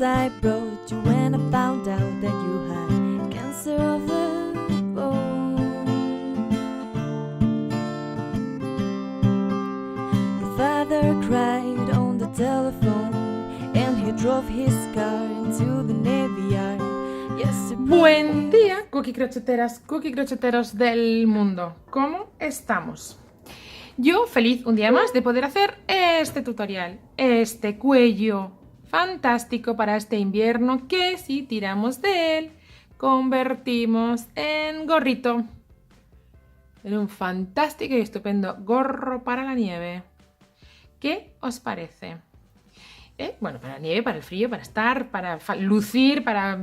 I brought you when I found out that you had cancer of the bone. Your father cried on the telephone, and he drove his car into the Navy Yard. Buen día, cookie crocheteros del mundo. ¿Cómo estamos? Yo feliz un día más de poder hacer este tutorial, este cuello fantástico para este invierno que si tiramos de él convertimos en gorrito, en un fantástico y estupendo gorro para la nieve. ¿Qué os parece? Bueno, para la nieve, para el frío, para estar, para lucir, para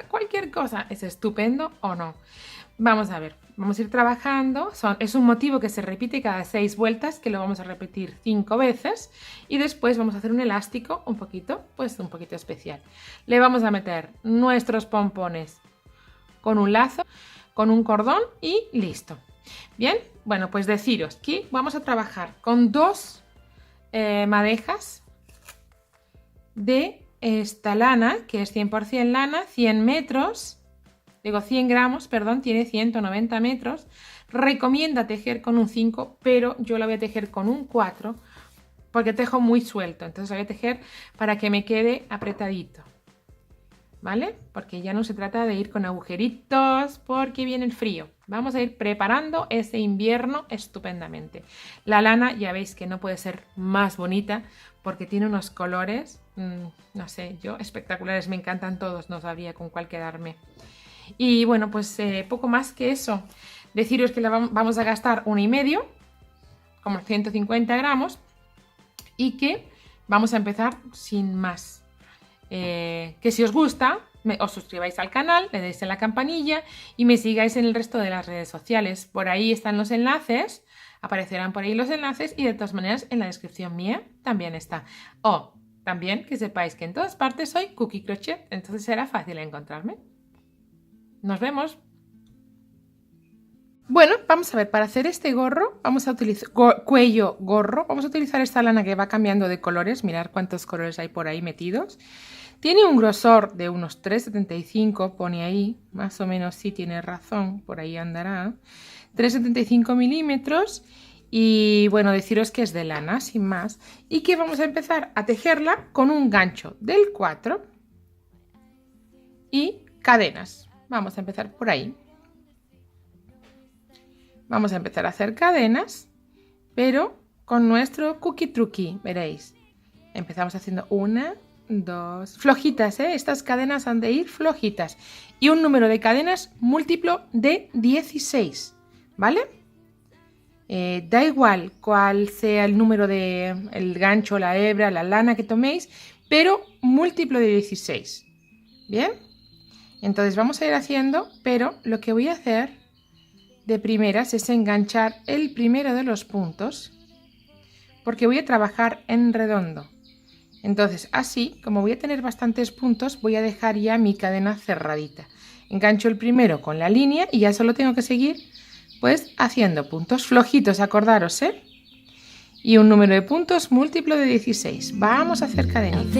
cualquier cosa. ¿Es estupendo o no? Vamos a ver, vamos a ir trabajando. Es un motivo que se repite cada 6 vueltas, que lo vamos a repetir 5 veces. Y después vamos a hacer un elástico un poquito especial. Le vamos a meter nuestros pompones con un lazo, con un cordón y listo. Bien, bueno, pues deciros que vamos a trabajar con 2 madejas de esta lana, que es 100% lana, 100 gramos, perdón, tiene 190 metros. Recomienda tejer con un 5, pero yo la voy a tejer con un 4 porque tejo muy suelto, entonces la voy a tejer para que me quede apretadito, ¿vale? Porque ya no se trata de ir con agujeritos porque viene el frío. Vamos a ir preparando ese invierno estupendamente. La lana ya veis que no puede ser más bonita porque tiene unos colores, no sé, espectaculares, me encantan todos, no sabría con cuál quedarme. Y bueno, pues poco más que eso. Deciros que vamos a gastar 1,5, como 150 gramos, y que vamos a empezar sin más. Que si os gusta, os suscribáis al canal, le deis en la campanilla y me sigáis en el resto de las redes sociales. Por ahí están los enlaces, aparecerán por ahí los enlaces y de todas maneras en la descripción mía también está. También que sepáis que en todas partes soy Cookie Crochet, entonces será fácil encontrarme. Nos vemos. Bueno, vamos a ver, para hacer este gorro, vamos a utilizar cuello gorro, vamos a utilizar esta lana que va cambiando de colores, mirad cuántos colores hay por ahí metidos. Tiene un grosor de unos 3,75, pone ahí, más o menos sí tiene razón, por ahí andará. 3,75 milímetros y bueno, deciros que es de lana, sin más. Y que vamos a empezar a tejerla con un gancho del 4 y cadenas. Vamos a empezar por ahí. Vamos a empezar a hacer cadenas, pero con nuestro cookie truqui, veréis. Empezamos haciendo 1, 2, flojitas, estas cadenas han de ir flojitas. Y un número de cadenas múltiplo de 16, ¿vale? Da igual cuál sea el número el gancho, la hebra, la lana que toméis, pero múltiplo de 16, ¿bien? Entonces vamos a ir haciendo, pero lo que voy a hacer de primeras es enganchar el primero de los puntos, porque voy a trabajar en redondo. Entonces, así, como voy a tener bastantes puntos, voy a dejar ya mi cadena cerradita. Engancho el primero con la línea y ya solo tengo que seguir, pues, haciendo puntos flojitos, acordaros, ¿eh? Y un número de puntos múltiplo de 16. Vamos a hacer cadenitas.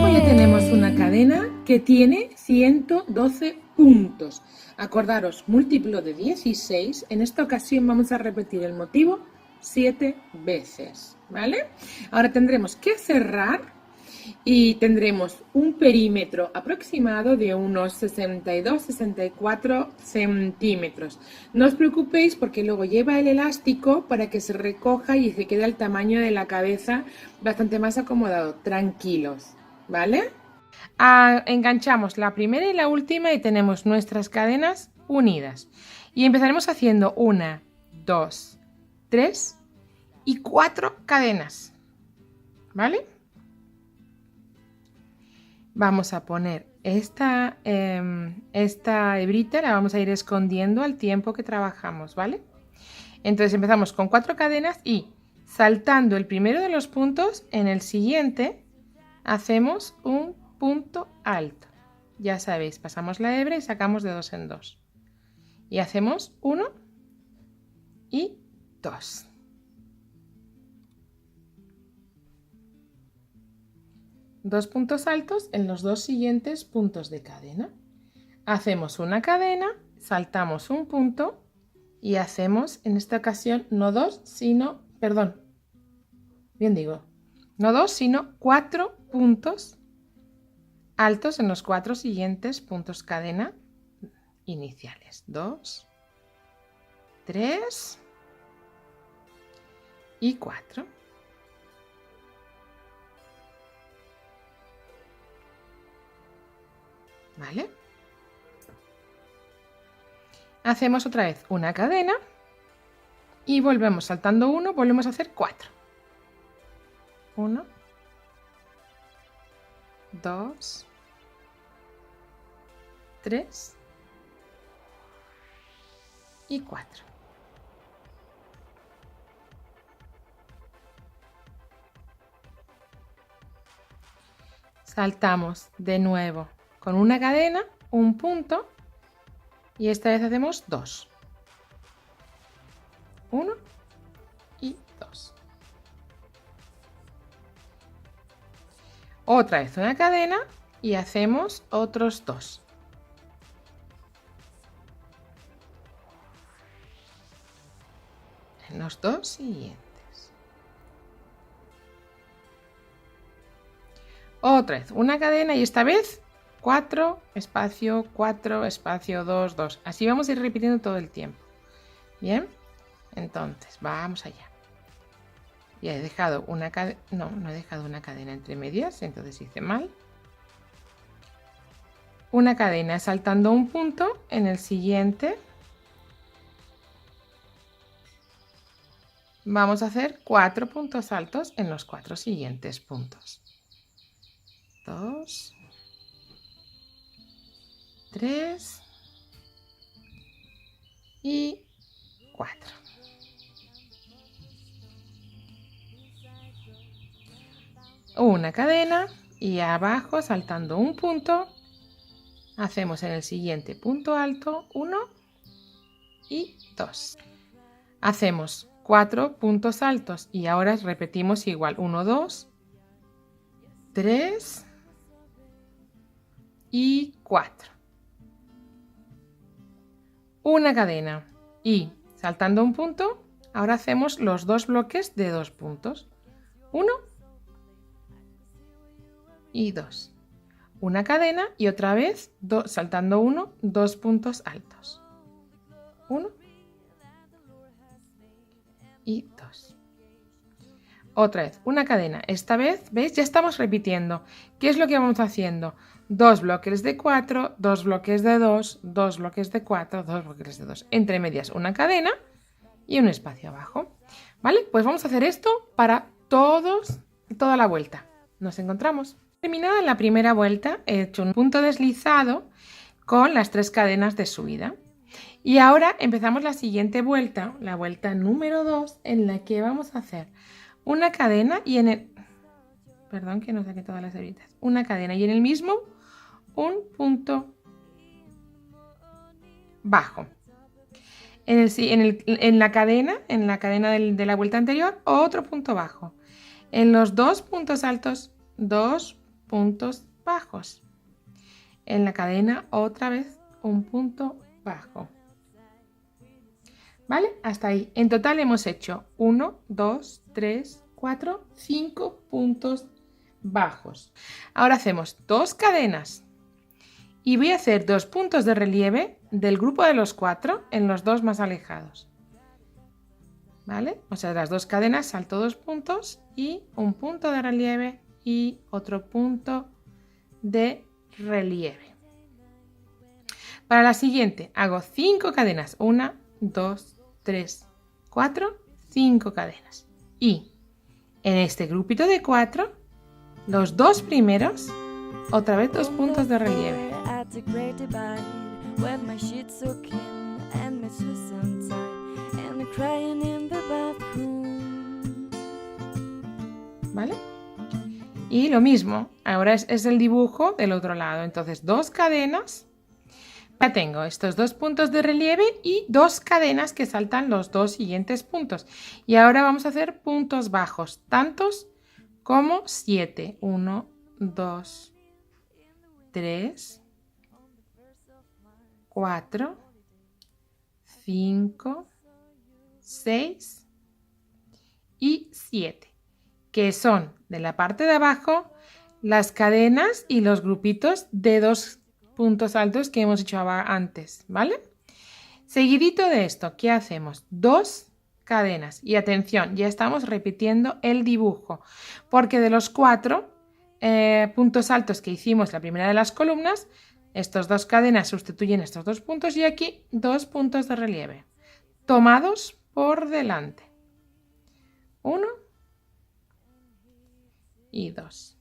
Hoy ya tenemos una cadena que tiene 112 puntos. Acordaros, múltiplo de 16. En esta ocasión vamos a repetir el motivo 7 veces, ¿vale? Ahora tendremos que cerrar y tendremos un perímetro aproximado de unos 62-64 centímetros. No os preocupéis porque luego lleva el elástico para que se recoja y se quede al tamaño de la cabeza bastante más acomodado. Tranquilos, ¿vale? Enganchamos la primera y la última y tenemos nuestras cadenas unidas. Y empezaremos haciendo 1, 2, 3 y 4 cadenas, ¿vale? Vamos a poner esta hebrita, la vamos a ir escondiendo al tiempo que trabajamos, ¿vale? Entonces empezamos con 4 cadenas y saltando el primero de los puntos, en el siguiente hacemos un punto alto. Ya sabéis, pasamos la hebra y sacamos de 2 en 2. Y hacemos 1 y 2. 2 puntos altos en los 2 siguientes puntos de cadena. Hacemos una cadena, saltamos un punto y hacemos en esta ocasión no 2, sino, perdón, bien digo, no 2, sino 4 puntos altos en los 4 siguientes puntos cadena iniciales. 2, 3 y 4. ¿Vale? Hacemos otra vez una cadena y volvemos saltando uno, volvemos a hacer 4. 1, 2, 3 y 4. Saltamos de nuevo con una cadena, un punto, y esta vez hacemos 2. 1 y 2. Otra vez una cadena y hacemos otros 2. En los 2 siguientes. Otra vez una cadena y esta vez 4, espacio, 4, espacio, 2, 2. Así vamos a ir repitiendo todo el tiempo. Bien, entonces vamos allá. Ya he dejado una cadena, no he dejado una cadena entre medias, entonces hice mal. Una cadena saltando un punto en el siguiente. Vamos a hacer 4 puntos altos en los 4 siguientes puntos. 2, 3 y 4. Una cadena y abajo saltando un punto hacemos en el siguiente punto alto 1 y 2. Hacemos 4 puntos altos y ahora repetimos igual 1, 2, 3 y 4. Una cadena y saltando un punto, ahora hacemos los 2 bloques de 2 puntos. 1 y 2. Una cadena y otra vez saltando 1, 2 puntos altos. 1 y 2. Otra vez una cadena. Esta vez, ¿veis? Ya estamos repitiendo. ¿Qué es lo que vamos haciendo? 2 bloques de 4, 2 bloques de 2, 2 bloques de 4, 2 bloques de 2. Entre medias una cadena y un espacio abajo. ¿Vale? Pues vamos a hacer esto para toda la vuelta. Nos encontramos. Terminada la primera vuelta, he hecho un punto deslizado con las 3 cadenas de subida. Y ahora empezamos la siguiente vuelta, la vuelta número 2, en la que vamos a hacer una cadena y en el... Perdón que no saqué todas las hebritas. Una cadena y en el mismo un punto bajo. En la cadena de la vuelta anterior, otro punto bajo. En los 2 puntos altos, 2 puntos bajos. En la cadena, otra vez, un punto bajo. ¿Vale? Hasta ahí. En total hemos hecho 1, 2, 3, 4, 5 puntos bajos. Ahora hacemos 2 cadenas y voy a hacer 2 puntos de relieve del grupo de los 4 en los 2 más alejados. ¿Vale? O sea, las 2 cadenas salto 2 puntos y un punto de relieve y otro punto de relieve. Para la siguiente hago 5 cadenas. 1, 2, 3, 4, 5 cadenas. Y en este grupito de 4, los 2 primeros, otra vez 2 puntos de relieve. ¿Vale? Y lo mismo, ahora es el dibujo del otro lado. Entonces, 2 cadenas. Ya tengo estos 2 puntos de relieve y 2 cadenas que saltan los 2 siguientes puntos. Y ahora vamos a hacer puntos bajos, tantos como 7. 1, 2, 3, 4, 5, 6 y 7, que son de la parte de abajo las cadenas y los grupitos de 2 puntos altos que hemos hecho antes, ¿vale? Seguidito de esto, ¿qué hacemos? 2 cadenas y atención, ya estamos repitiendo el dibujo, porque de los 4 puntos altos que hicimos la primera de las columnas, estas 2 cadenas sustituyen estos 2 puntos y aquí 2 puntos de relieve tomados por delante. 1 y 2.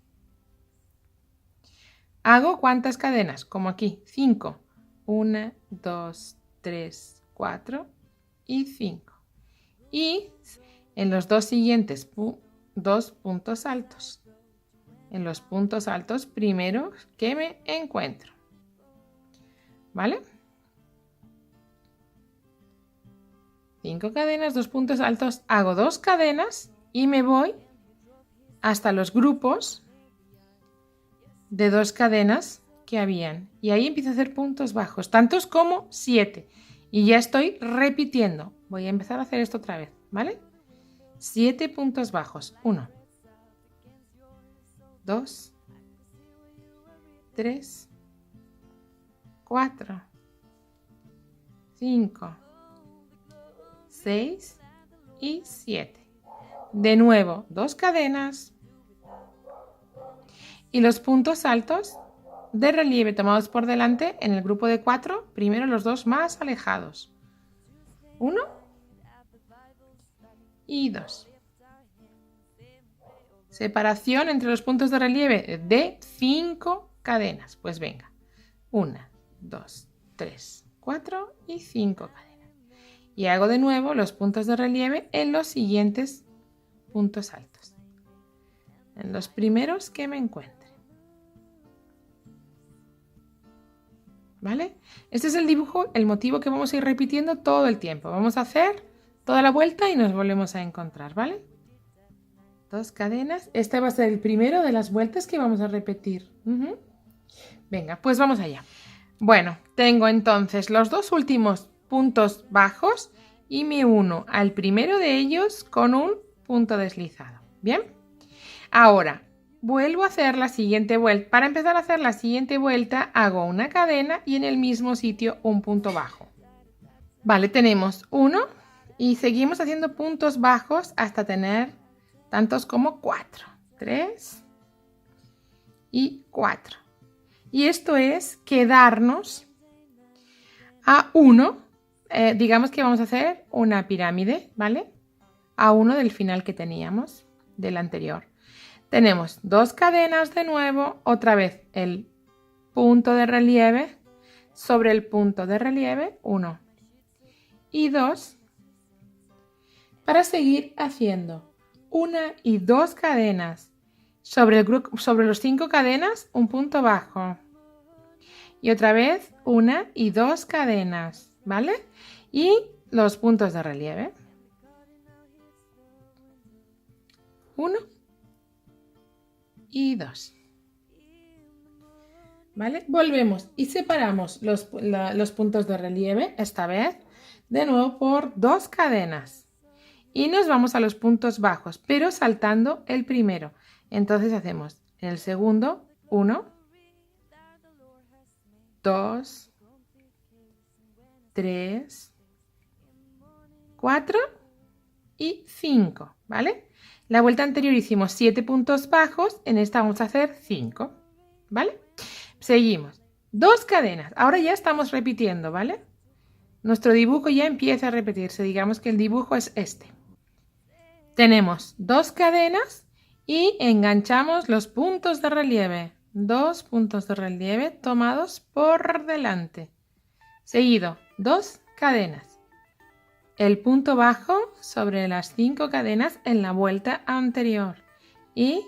¿Hago cuántas cadenas? Como aquí, 5. 1, 2, 3, 4 y 5. Y en los 2 siguientes, 2 puntos altos. En los puntos altos primero que me encuentro. ¿Vale? 5 cadenas, 2 puntos altos. Hago 2 cadenas y me voy hasta los grupos de 2 cadenas que habían. Y ahí empiezo a hacer puntos bajos, tantos como 7. Y ya estoy repitiendo. Voy a empezar a hacer esto otra vez, ¿vale? 7 puntos bajos. 1, 2, 3, 4, 5, 6 y 7. De nuevo, 2 cadenas. Y los puntos altos de relieve tomados por delante en el grupo de 4, primero los 2 más alejados. 1 y 2. Separación entre los puntos de relieve de 5 cadenas. Pues venga. 1, 2, 3, 4 y 5 cadenas. Y hago de nuevo los puntos de relieve en los siguientes puntos altos. En los primeros que me encuentre. ¿Vale? Este es el dibujo, el motivo que vamos a ir repitiendo todo el tiempo. Vamos a hacer toda la vuelta y nos volvemos a encontrar, ¿vale? 2 cadenas. Este va a ser el primero de las vueltas que vamos a repetir. Venga, pues vamos allá. Bueno, tengo entonces los 2 últimos puntos bajos y me uno al primero de ellos con un punto deslizado. ¿Bien? Ahora, vuelvo a hacer la siguiente vuelta. Para empezar a hacer la siguiente vuelta, hago una cadena y en el mismo sitio un punto bajo. Vale, tenemos 1 y seguimos haciendo puntos bajos hasta tener tantos como 4. 3 y 4. Y esto es quedarnos a 1. Digamos que vamos a hacer una pirámide, ¿vale? A 1 del final que teníamos, del anterior. Tenemos 2 cadenas de nuevo, otra vez el punto de relieve sobre el punto de relieve, 1 y 2, para seguir haciendo 1 y 2 cadenas sobre los 5 cadenas, un punto bajo. Y otra vez 1 y 2 cadenas, ¿vale? Y los puntos de relieve. 1 y 2. ¿Vale? Volvemos y separamos los puntos de relieve, esta vez, de nuevo por 2 cadenas. Y nos vamos a los puntos bajos, pero saltando el primero. Entonces hacemos en el segundo 1, 2, 3, 4 y 5, ¿vale? La vuelta anterior hicimos 7 puntos bajos, en esta vamos a hacer 5, ¿vale? Seguimos. 2 cadenas. Ahora ya estamos repitiendo, ¿vale? Nuestro dibujo ya empieza a repetirse. Digamos que el dibujo es este. Tenemos 2 cadenas y enganchamos los puntos de relieve. 2 puntos de relieve tomados por delante. Seguido, 2 cadenas. El punto bajo sobre las 5 cadenas en la vuelta anterior. Y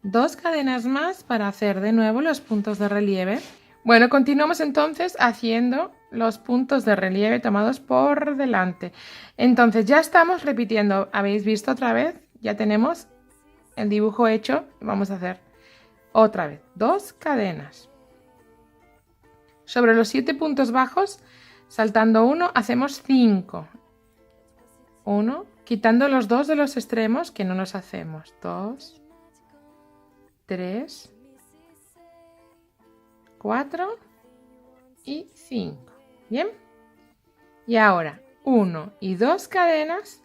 2 cadenas más para hacer de nuevo los puntos de relieve. Bueno, continuamos entonces haciendo los puntos de relieve tomados por delante. Entonces ya estamos repitiendo. ¿Habéis visto otra vez? Ya tenemos el dibujo hecho. Vamos a hacer Otra vez, 2 cadenas. Sobre los 7 puntos bajos, saltando 1, hacemos 5. 1, quitando los 2 de los extremos que no los hacemos. 2, 3, 4 y 5. ¿Bien? Y ahora 1 y 2 cadenas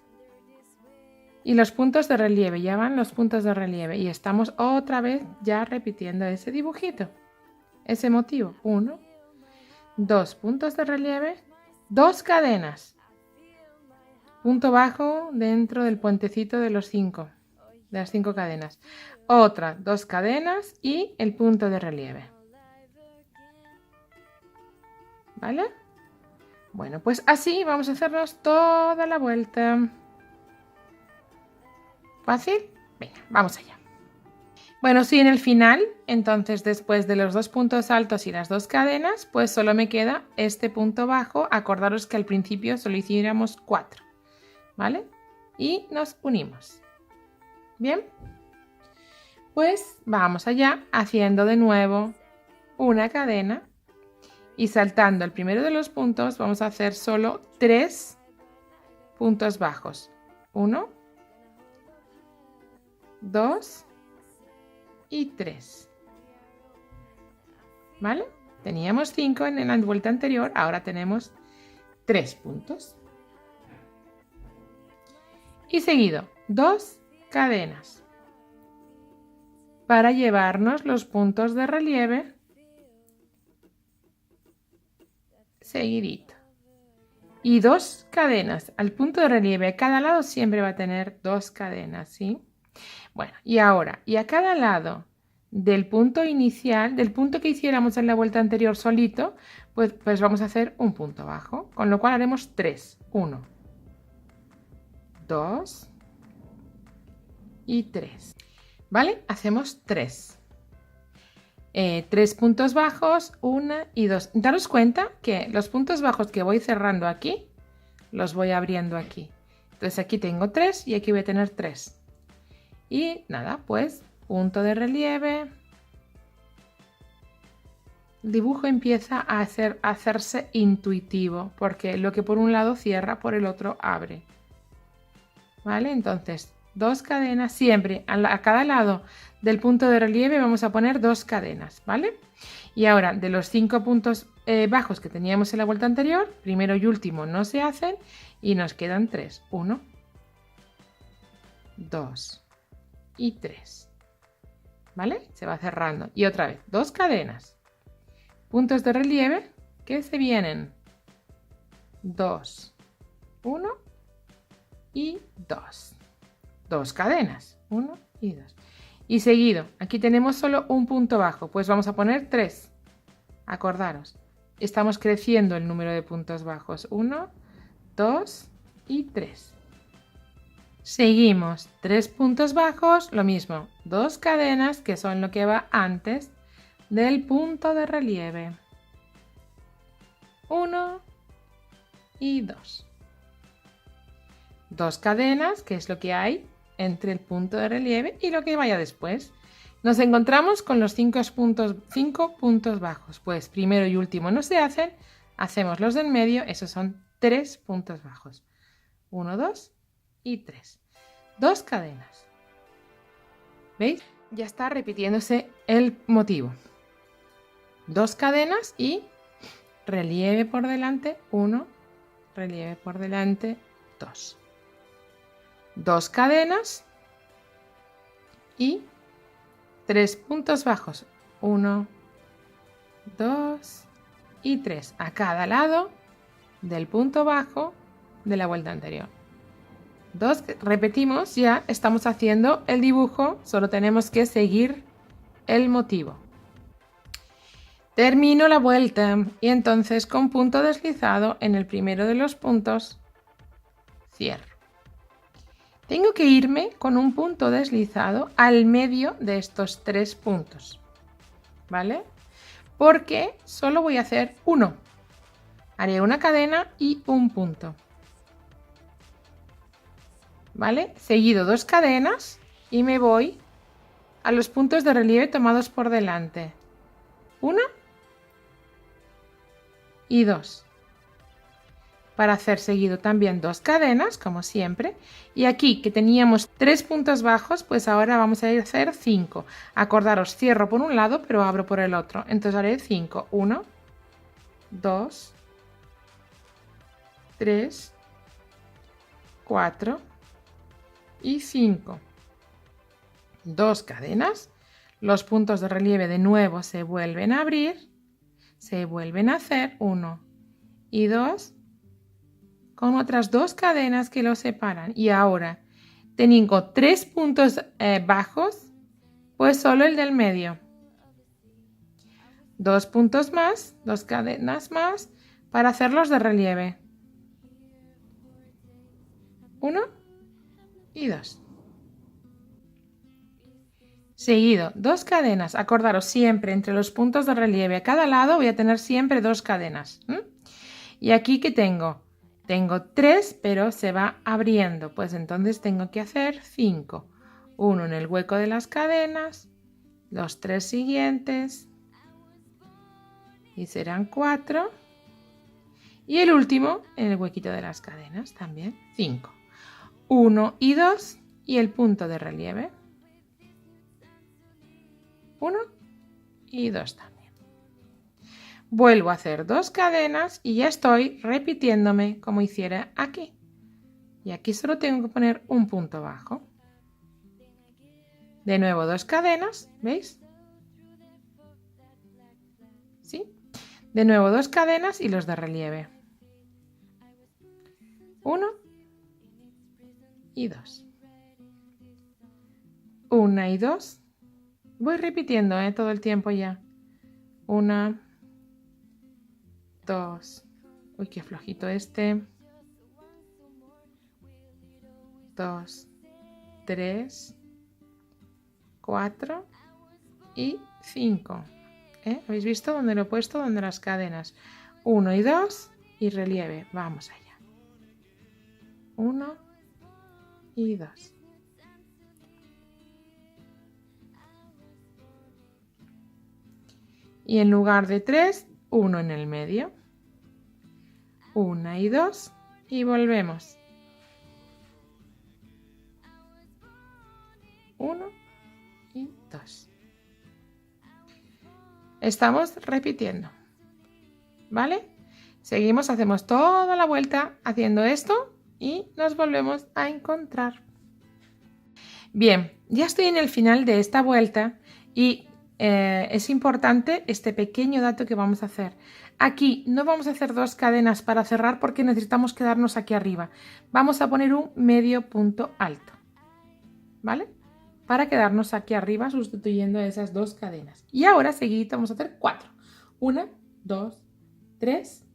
y los puntos de relieve. Ya van los puntos de relieve y estamos otra vez ya repitiendo ese dibujito, ese motivo. 1, 2 puntos de relieve, 2 cadenas, punto bajo dentro del puentecito de las 5 cadenas, otra 2 cadenas y el punto de relieve. ¿Vale? Bueno, pues así vamos a hacernos toda la vuelta. ¿Fácil? Venga, vamos allá. Bueno, sí, en el final, entonces después de los 2 puntos altos y las 2 cadenas, pues solo me queda este punto bajo. Acordaros que al principio solo hiciéramos 4, ¿vale? Y nos unimos. ¿Bien? Pues vamos allá haciendo de nuevo una cadena y saltando el primero de los puntos vamos a hacer solo 3 puntos bajos. 1, 2 y 3. ¿Vale? Teníamos 5 en la vuelta anterior, ahora tenemos 3 puntos. Y seguido, 2 cadenas para llevarnos los puntos de relieve seguidito. Y 2 cadenas. Al punto de relieve a cada lado siempre va a tener 2 cadenas, ¿sí? Bueno, y ahora, y a cada lado del punto inicial, del punto que hiciéramos en la vuelta anterior solito, pues vamos a hacer un punto bajo, con lo cual haremos 3. 1, 2 y 3. ¿Vale? Hacemos 3. 3 puntos bajos, 1 y 2. Daros cuenta que los puntos bajos que voy cerrando aquí, los voy abriendo aquí. Entonces aquí tengo 3 y aquí voy a tener 3. Y nada, pues punto de relieve. El dibujo empieza a hacerse intuitivo, porque lo que por un lado cierra, por el otro abre. ¿Vale? Entonces, 2 cadenas siempre. A cada lado del punto de relieve vamos a poner 2 cadenas, ¿vale? Y ahora, de los 5 puntos bajos que teníamos en la vuelta anterior, primero y último no se hacen y nos quedan 3. 1, 2 y 3. ¿Vale? Se va cerrando. Y otra vez, 2 cadenas. Puntos de relieve que se vienen. 2, 1 y 2. 2 cadenas. 1 y 2. Y seguido, aquí tenemos solo un punto bajo, pues vamos a poner 3. Acordaros, estamos creciendo el número de puntos bajos. 1, 2 y 3. Seguimos, 3 puntos bajos, lo mismo, 2 cadenas, que son lo que va antes del punto de relieve. 1 y 2. 2 cadenas, que es lo que hay entre el punto de relieve y lo que vaya después. Nos encontramos con los 5 puntos bajos. Pues primero y último no se hacen, hacemos los del medio, esos son 3 puntos bajos. 1, 2 y 3. 2 cadenas. ¿Veis? Ya está repitiéndose el motivo. 2 cadenas y relieve por delante, 1, relieve por delante, 2. 2 cadenas y 3 puntos bajos, 1, 2 y 3 a cada lado del punto bajo de la vuelta anterior. 2, repetimos, ya estamos haciendo el dibujo, solo tenemos que seguir el motivo. Termino la vuelta y entonces con punto deslizado en el primero de los puntos cierro. Tengo que irme con un punto deslizado al medio de estos 3 puntos, ¿vale? Porque solo voy a hacer uno. Haré una cadena y un punto, ¿vale? Seguido 2 cadenas y me voy a los puntos de relieve tomados por delante. 1 y 2. Para hacer seguido también 2 cadenas, como siempre. Y aquí, que teníamos 3 puntos bajos, pues ahora vamos a ir a hacer 5. Acordaros, cierro por un lado, pero abro por el otro. Entonces haré 5. 1, 2, 3, 4 y 5. 2 cadenas. Los puntos de relieve de nuevo se vuelven a abrir. Se vuelven a hacer 1 y 2. Con otras 2 cadenas que los separan. Y ahora, teniendo 3 puntos bajos, pues solo el del medio. 2 puntos más, 2 cadenas más, para hacerlos de relieve. 1 y 2. Seguido, 2 cadenas. Acordaros siempre, entre los puntos de relieve a cada lado voy a tener siempre 2 cadenas. Y aquí, ¿qué tengo? Tengo 3, pero se va abriendo, pues entonces tengo que hacer 5. 1 en el hueco de las cadenas, los 3 siguientes, y serán 4. Y el último en el huequito de las cadenas también, 5. 1 y 2 y el punto de relieve. 1 y 2 también. Vuelvo a hacer 2 cadenas y ya estoy repitiéndome como hiciera aquí. Y aquí solo tengo que poner un punto bajo. De nuevo 2 cadenas, ¿veis? ¿Sí? De nuevo 2 cadenas y los de relieve. 1 y 2. 1 y 2. Voy repitiendo todo el tiempo ya. 1, 2. Uy, qué flojito este. 2, 3, 4 y 5. ¿Habéis visto dónde lo he puesto? Donde las cadenas. 1 y 2 y relieve. Vamos allá. 1 y 2. Y en lugar de 3, 1 en el medio. 1 y 2 y volvemos. 1 y 2. Estamos repitiendo, ¿vale? Seguimos, hacemos toda la vuelta haciendo esto y nos volvemos a encontrar. Bien, ya estoy en el final de esta vuelta y es importante este pequeño dato que vamos a hacer. Aquí no vamos a hacer 2 cadenas para cerrar porque necesitamos quedarnos aquí arriba. Vamos a poner un medio punto alto, ¿vale? Para quedarnos aquí arriba sustituyendo esas 2 cadenas. Y ahora seguidito vamos a hacer 4. 1, 2, 3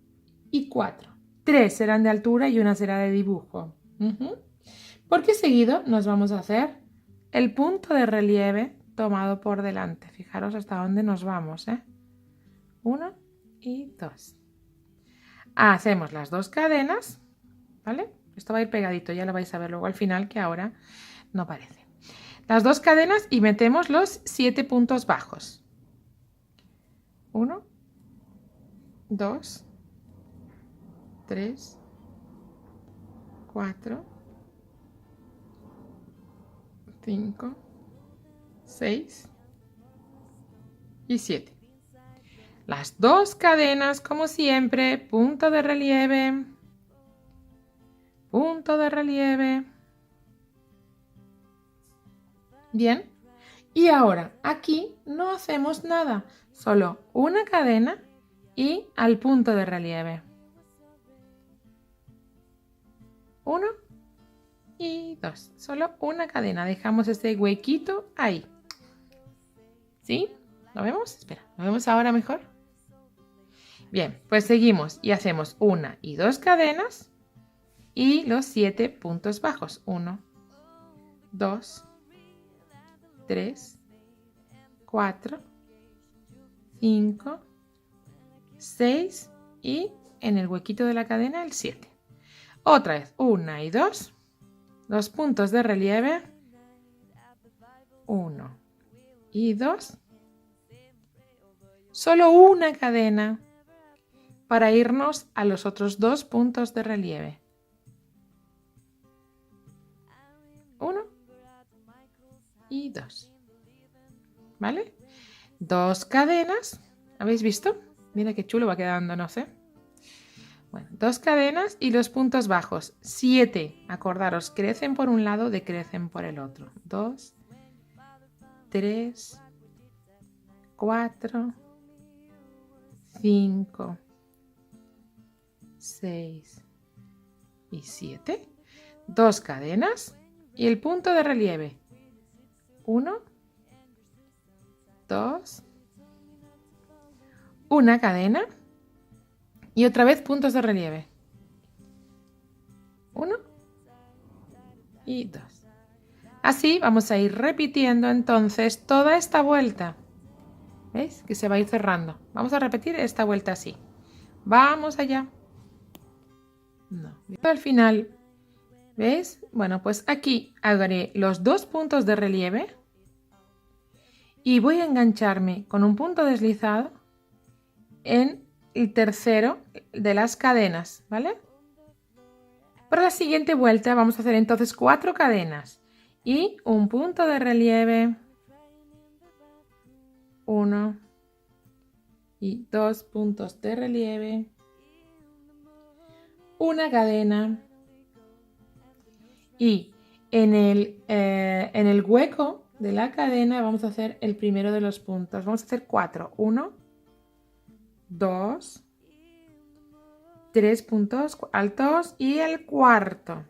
y 4. 3 serán de altura y una será de dibujo. Porque seguido nos vamos a hacer el punto de relieve tomado por delante. Fijaros hasta dónde nos vamos, 1 y 2. Hacemos las 2 cadenas, ¿vale? Esto va a ir pegadito, ya lo vais a ver luego al final, que ahora no parece. Las 2 cadenas y metemos los 7 puntos bajos. 1, 2, 3, 4, 5, 6 y 7. Las 2 cadenas, como siempre, punto de relieve, punto de relieve. Bien, y ahora aquí no hacemos nada, solo una cadena y al punto de relieve. 1 y 2, solo una cadena, dejamos ese huequito ahí. ¿Sí? ¿Lo vemos? Espera, ¿lo vemos ahora mejor? Bien, pues seguimos y hacemos 1 y 2 cadenas y los 7 puntos bajos. 1, 2, 3, 4, 5, 6 y en el huequito de la cadena el 7. Otra vez, 1 y 2, los puntos de relieve, 1 y 2. Solo una cadena para irnos a los otros 2 puntos de relieve. 1 y 2. ¿Vale? 2 cadenas. ¿Habéis visto? Mira qué chulo va quedando, no sé. Bueno, 2 cadenas y los puntos bajos. 7. Acordaros, crecen por un lado, decrecen por el otro. 2, 3, 4, 5, 6 y 7. 2 cadenas y el punto de relieve. 1, 2, una cadena y otra vez puntos de relieve. 1 y 2. Así vamos a ir repitiendo entonces toda esta vuelta. ¿Veis? Que se va a ir cerrando. Vamos a repetir esta vuelta así. Vamos allá. No. Al final, ¿veis? Bueno, pues aquí haré los 2 puntos de relieve y voy a engancharme con un punto deslizado en el tercero de las cadenas, ¿vale? Para la siguiente vuelta vamos a hacer entonces 4 cadenas y un punto de relieve, 1 y 2 puntos de relieve, una cadena y en el hueco de la cadena vamos a hacer el primero de los puntos. Vamos a hacer 4. 1, 2, 3 puntos altos y el cuarto.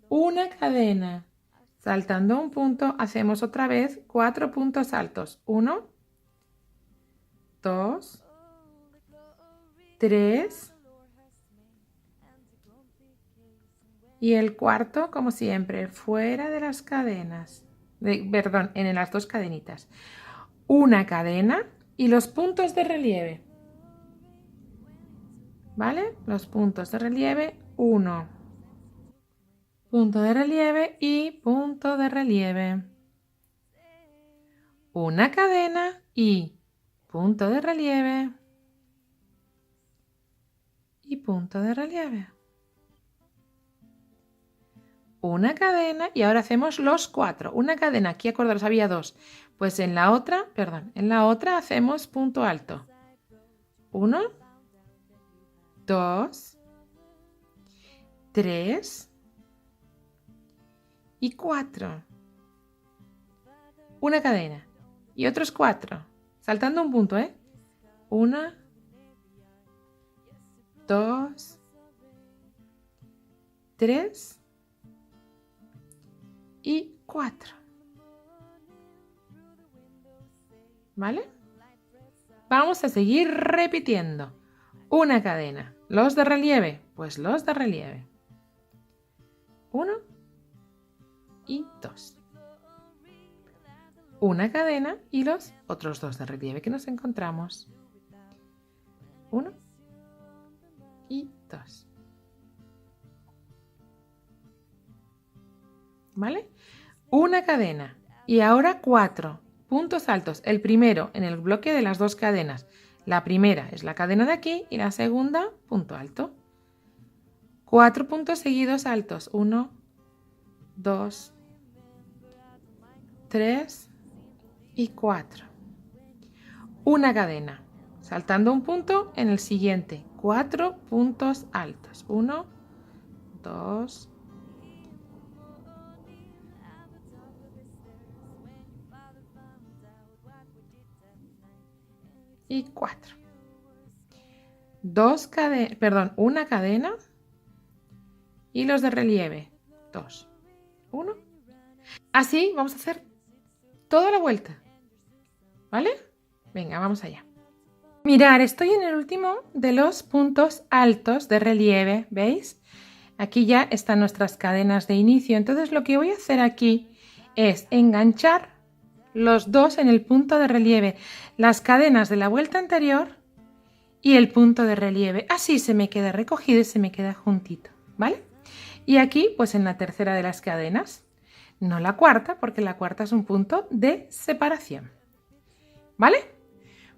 Una cadena. Saltando un punto hacemos otra vez 4 puntos altos. 1, 2, 3 y el cuarto, como siempre, fuera de las cadenas. Perdón, en las 2 cadenitas. Una cadena y los puntos de relieve. ¿Vale? Los puntos de relieve, 1. Punto de relieve y punto de relieve. Una cadena y punto de relieve. Y punto de relieve. Una cadena y ahora hacemos los 4. Una cadena, aquí acordaros, había 2. Pues en la otra hacemos punto alto. 1, 2, 3 y 4. Una cadena y otros 4. Saltando un punto, ¿eh? 1, 2, 3 y 4. ¿Vale? Vamos a seguir repitiendo. Una cadena. Los de relieve, pues los de relieve. 1 y 2. Una cadena y los otros 2 de relieve que nos encontramos. 1 y 2. ¿Vale? Una cadena y ahora 4 puntos altos. El primero en el bloque de las 2 cadenas. La primera es la cadena de aquí y la segunda punto alto. 4 puntos seguidos altos. 1, 2, 3 y 4. Una cadena. Saltando un punto en el siguiente. 4 puntos altos. 1, 2, y 4. Una cadena y los de relieve. 2, 1. Así vamos a hacer toda la vuelta. ¿Vale? Venga, vamos allá. Mirad, estoy en el último de los puntos altos de relieve, ¿veis? Aquí ya están nuestras cadenas de inicio. Entonces lo que voy a hacer aquí es enganchar los 2 en el punto de relieve, las cadenas de la vuelta anterior y el punto de relieve. Así se me queda recogido y se me queda juntito, ¿vale? Y aquí, pues en la tercera de las cadenas. no la cuarta, porque la cuarta es un punto de separación. ¿Vale?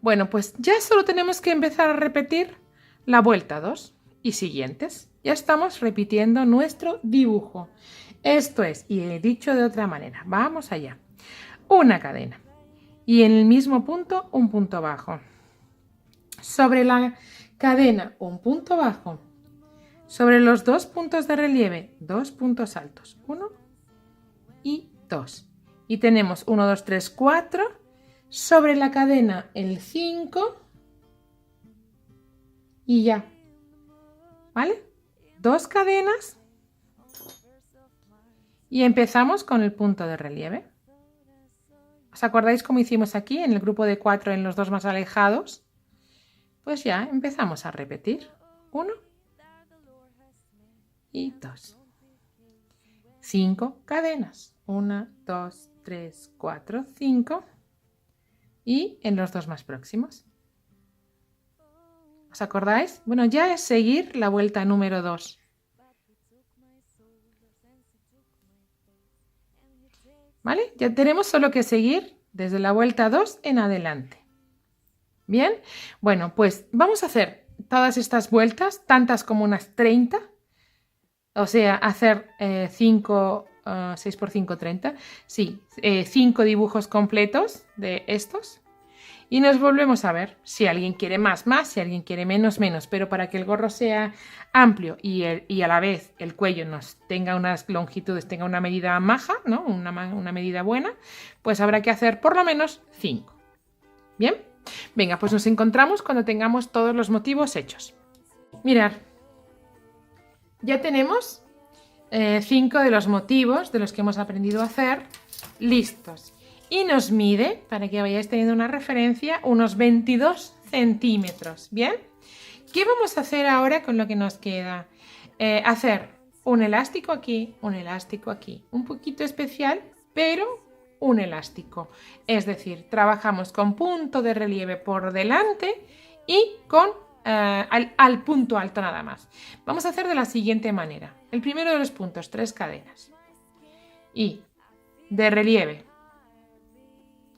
Bueno, pues ya solo tenemos que empezar a repetir la vuelta 2 y siguientes. Ya estamos repitiendo nuestro dibujo. Esto es, y he dicho de otra manera, vamos allá. Una cadena y en el mismo punto un punto bajo. Sobre la cadena un punto bajo. Sobre los dos puntos de relieve, dos puntos altos, 1 y 2. Y tenemos 1, 2, 3, 4. Sobre la cadena el 5 y ya. ¿Vale? 2 cadenas y empezamos con el punto de relieve. ¿Os acordáis cómo hicimos aquí en el grupo de 4 en los dos más alejados? Pues ya empezamos a repetir. 1 y 2. 5 cadenas. 1, 2, 3, 4, 5. Y en los dos más próximos. ¿Os acordáis? Bueno, ya es seguir la vuelta número 2. ¿Vale? Ya tenemos solo que seguir desde la vuelta 2 en adelante. ¿Bien? Bueno, pues vamos a hacer todas estas vueltas, tantas como unas 30. O sea, hacer 5, 6 por 5, 30. Sí, 5 dibujos completos de estos. Y nos volvemos a ver. Si alguien quiere más, más. Si alguien quiere menos, menos. Pero para que el gorro sea amplio y a la vez el cuello nos tenga unas longitudes, tenga una medida maja, ¿no? Una medida buena, pues habrá que hacer por lo menos 5. ¿Bien? Venga, pues nos encontramos cuando tengamos todos los motivos hechos. Mirad. Ya tenemos 5 de los motivos de los que hemos aprendido a hacer listos. Y nos mide, para que vayáis teniendo una referencia, unos 22 centímetros. ¿Bien? ¿Qué vamos a hacer ahora con lo que nos queda? Hacer un elástico aquí, un elástico aquí. Un poquito especial, pero un elástico. Es decir, trabajamos con punto de relieve por delante y con al punto alto nada más. Vamos a hacer de la siguiente manera. El primero de los puntos, 3 cadenas. Y de relieve.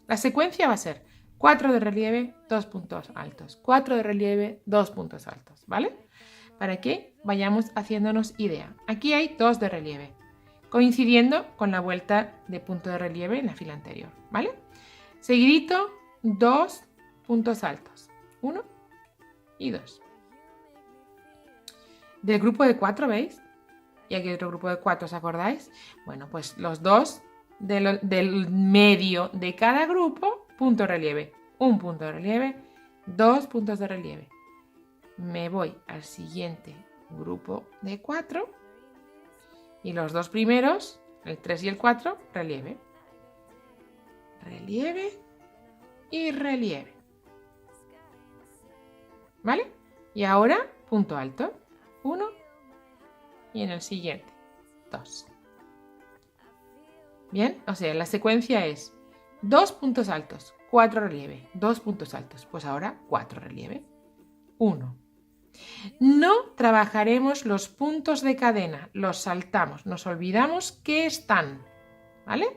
La secuencia va a ser 4 de relieve, 2 puntos altos. 4 de relieve, 2 puntos altos. ¿Vale? Para que vayamos haciéndonos idea. Aquí hay 2 de relieve, coincidiendo con la vuelta de punto de relieve en la fila anterior. ¿Vale? Seguidito, 2 puntos altos. 1 y 2. Del grupo de 4, ¿veis? Y aquí hay otro grupo de 4, ¿os acordáis? Bueno, pues los 2 del medio de cada grupo, punto de relieve. Un punto de relieve, 2 puntos de relieve. Me voy al siguiente grupo de 4 y los dos primeros, el 3 y el 4, relieve. Relieve y relieve. ¿Vale? Y ahora, punto alto. 1 y en el siguiente, 2. Bien, o sea, la secuencia es 2 puntos altos, 4 relieve, 2 puntos altos. Pues ahora 4 relieve, 1. No trabajaremos los puntos de cadena, los saltamos, nos olvidamos que están, ¿vale?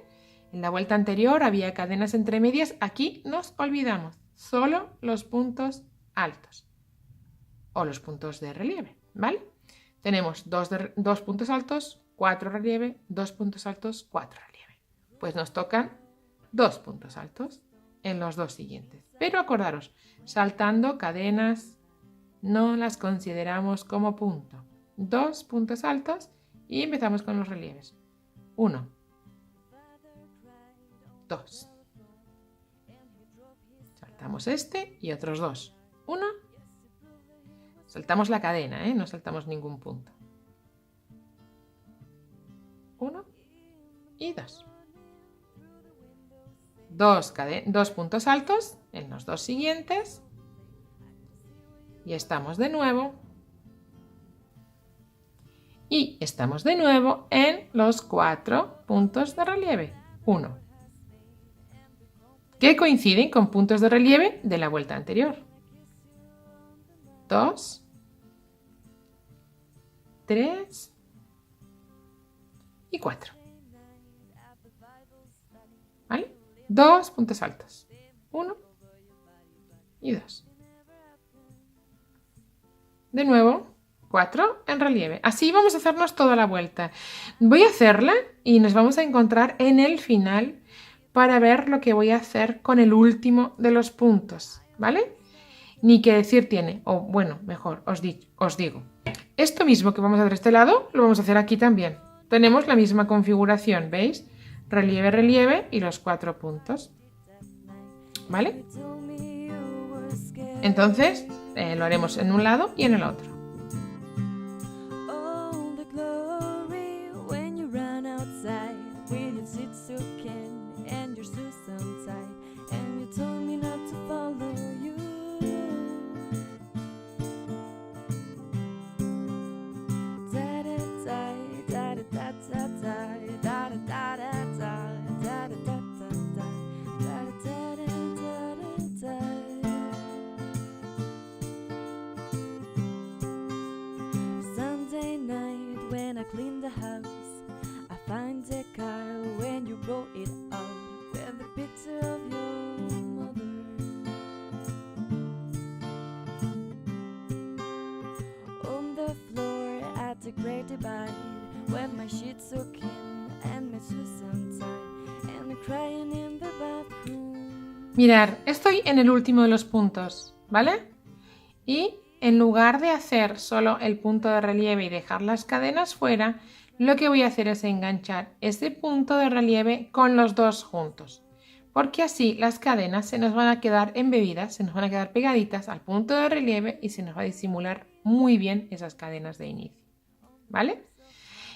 En la vuelta anterior había cadenas entre medias, aquí nos olvidamos, solo los puntos altos o los puntos de relieve, ¿vale? Tenemos 2 puntos altos, 4 relieve, 2 puntos altos, 4 relieve. Pues nos tocan 2 puntos altos en los dos siguientes. Pero acordaros, saltando cadenas no las consideramos como punto. 2 puntos altos y empezamos con los relieves. 1, 2. Saltamos este y otros 2. 1. Saltamos la cadena, no saltamos ningún punto. 1 y 2. 2 puntos altos en los dos siguientes. Y estamos de nuevo. Y estamos de nuevo en los 4 puntos de relieve. 1. Que coinciden con puntos de relieve de la vuelta anterior. 2. 3 y 4. 2 puntos altos. 1 y 2. De nuevo, 4 en relieve. Así vamos a hacernos toda la vuelta. Voy a hacerla y nos vamos a encontrar en el final para ver lo que voy a hacer con el último de los puntos, ¿vale? Ni que decir tiene, o bueno, mejor, os digo. Esto mismo que vamos a hacer de este lado, lo vamos a hacer aquí también. Tenemos la misma configuración, ¿veis? Relieve, relieve y los 4 puntos, ¿vale? Entonces, lo haremos en un lado y en el otro. Oh, the glory when you run outside with your Shitsukin and your Susan tight, and you told me not to follow you. Da da da da da da da da da da da da da da da da da da da da. Sunday night when I clean the house, I find the car when you roll it out with the picture of your mother. On the floor at the Great Divide, with my sheets soaking and my Susan tied, and crying in the bathroom. Mirar, estoy en el último de los puntos, ¿vale? Y en lugar de hacer solo el punto de relieve y dejar las cadenas fuera, lo que voy a hacer es enganchar ese punto de relieve con los dos juntos. Porque así las cadenas se nos van a quedar embebidas, se nos van a quedar pegaditas al punto de relieve y se nos va a disimular muy bien esas cadenas de inicio, ¿vale?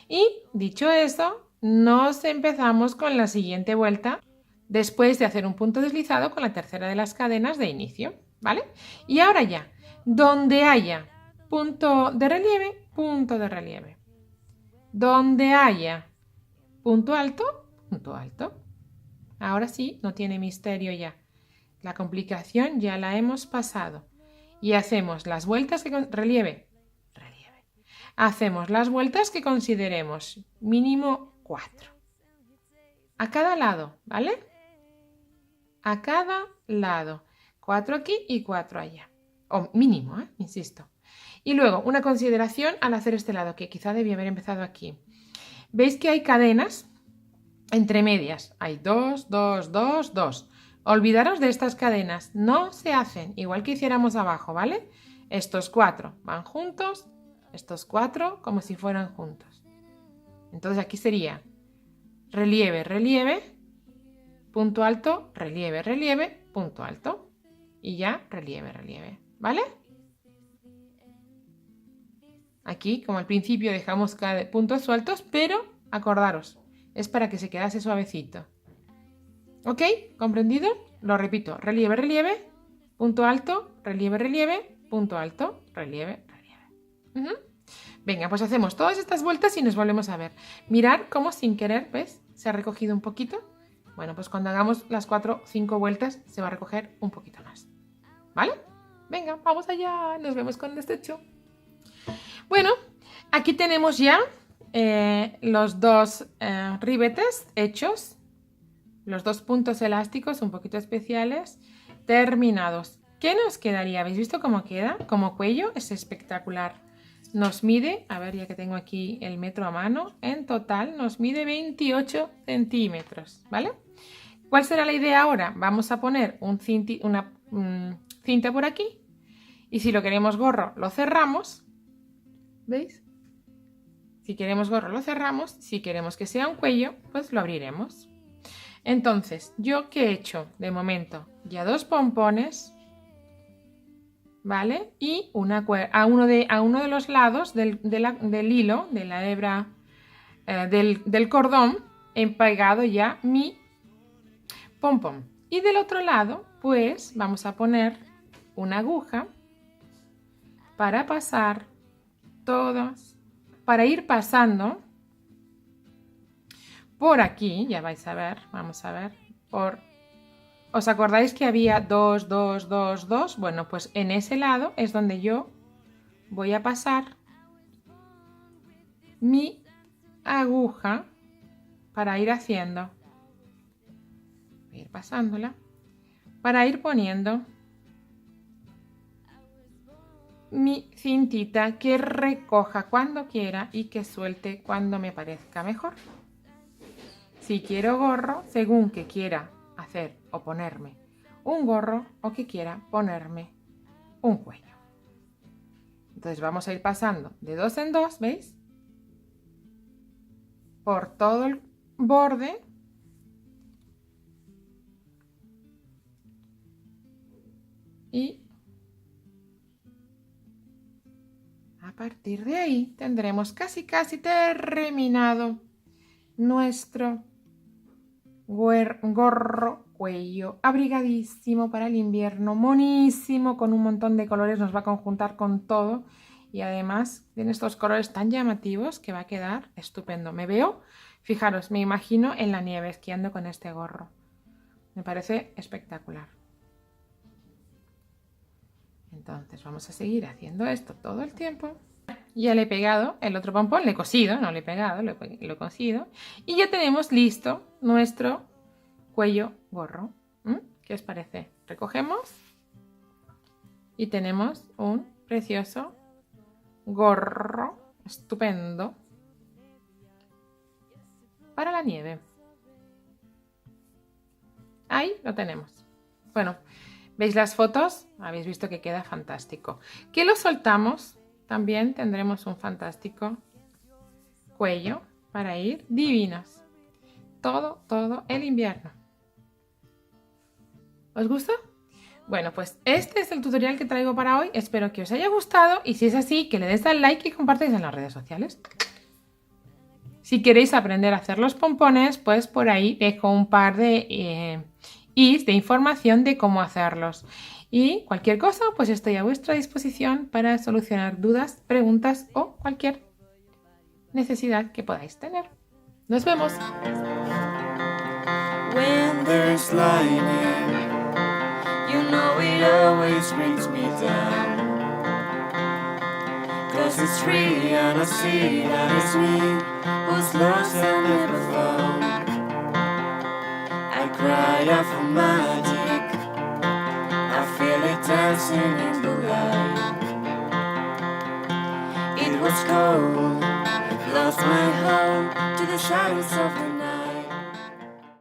Y dicho esto, nos empezamos con la siguiente vuelta después de hacer un punto deslizado con la tercera de las cadenas de inicio, ¿vale? Y ahora ya, donde haya punto de relieve, punto de relieve. Donde haya punto alto, punto alto. Ahora sí, no tiene misterio ya. La complicación ya la hemos pasado. Y hacemos las vueltas que relieve, relieve. Hacemos las vueltas que consideremos, mínimo 4. A cada lado, ¿vale? A cada lado. 4 aquí y 4 allá. O mínimo, insisto. Y luego, una consideración al hacer este lado, que quizá debía haber empezado aquí. ¿Veis que hay cadenas entre medias? Hay 2, 2, 2, 2. Olvidaros de estas cadenas. No se hacen igual que hiciéramos abajo, ¿vale? Estos 4 van juntos, estos 4 como si fueran juntos. Entonces aquí sería relieve, relieve, punto alto, relieve, relieve, punto alto. Y ya relieve, relieve, ¿vale? Aquí, como al principio, dejamos cada puntos sueltos, pero acordaros, es para que se quedase suavecito. ¿Ok? ¿Comprendido? Lo repito, relieve, relieve, punto alto, relieve, relieve, punto alto, relieve, relieve. Venga, pues hacemos todas estas vueltas y nos volvemos a ver. Mirad cómo sin querer, ¿ves? Se ha recogido un poquito. Bueno, pues cuando hagamos las 4 o 5 vueltas se va a recoger un poquito más. ¿Vale? Venga, vamos allá. Nos vemos con este hecho. Bueno, aquí tenemos ya los dos ribetes hechos. Los 2 puntos elásticos un poquito especiales terminados. ¿Qué nos quedaría? ¿Habéis visto cómo queda? Como cuello es espectacular. Nos mide, a ver ya que tengo aquí el metro a mano, en total nos mide 28 centímetros, ¿vale? ¿Cuál será la idea ahora? Vamos a poner una cinta por aquí y si lo queremos gorro lo cerramos, ¿veis? Si queremos gorro lo cerramos, si queremos que sea un cuello pues lo abriremos. Entonces, ¿yo qué he hecho? De momento, ya 2 pompones, ¿vale? Y a uno de los lados del hilo, de la hebra del cordón, he pegado ya mi pompón. Y del otro lado, pues, vamos a poner una aguja para pasar todas, para ir pasando por aquí, ya vais a ver, vamos a ver, ¿os acordáis que había 2, 2, 2, 2? Bueno, pues en ese lado es donde yo voy a pasar mi aguja para ir haciendo. Voy a ir pasándola para ir poniendo mi cintita que recoja cuando quiera y que suelte cuando me parezca mejor. Si quiero gorro, según que quiera hacer o ponerme un gorro o que quiera ponerme un cuello. Entonces vamos a ir pasando de dos en dos, ¿veis? Por todo el borde. Y a partir de ahí tendremos casi terminado nuestro gorro cuello abrigadísimo para el invierno, monísimo, con un montón de colores, nos va a conjuntar con todo y además tiene estos colores tan llamativos que va a quedar estupendo. Me veo, fijaros, me imagino en la nieve esquiando con este gorro. Me parece espectacular. Entonces vamos a seguir haciendo esto todo el tiempo. Ya le he pegado el otro pompón, le he cosido, no le he pegado, lo he cosido. Y ya tenemos listo nuestro cuello gorro. ¿Qué os parece? Recogemos y tenemos un precioso gorro estupendo para la nieve. Ahí lo tenemos. Bueno, ¿veis las fotos? Habéis visto que queda fantástico. Que lo soltamos, también tendremos un fantástico cuello para ir divinos. Todo el invierno. ¿Os gusta? Bueno, pues este es el tutorial que traigo para hoy. Espero que os haya gustado y si es así, que le des al like y compartáis en las redes sociales. Si queréis aprender a hacer los pompones, pues por ahí dejo un par de información de cómo hacerlos. Y cualquier cosa, pues estoy a vuestra disposición para solucionar dudas, preguntas o cualquier necesidad que podáis tener. ¡Nos vemos! When there's lightning, you know it always brings me down. 'Cause it's free and I see that it's me who's lost and never found. I cry out for magic, I feel it dancing in the light. It was cold, lost my home to the shadows of the night.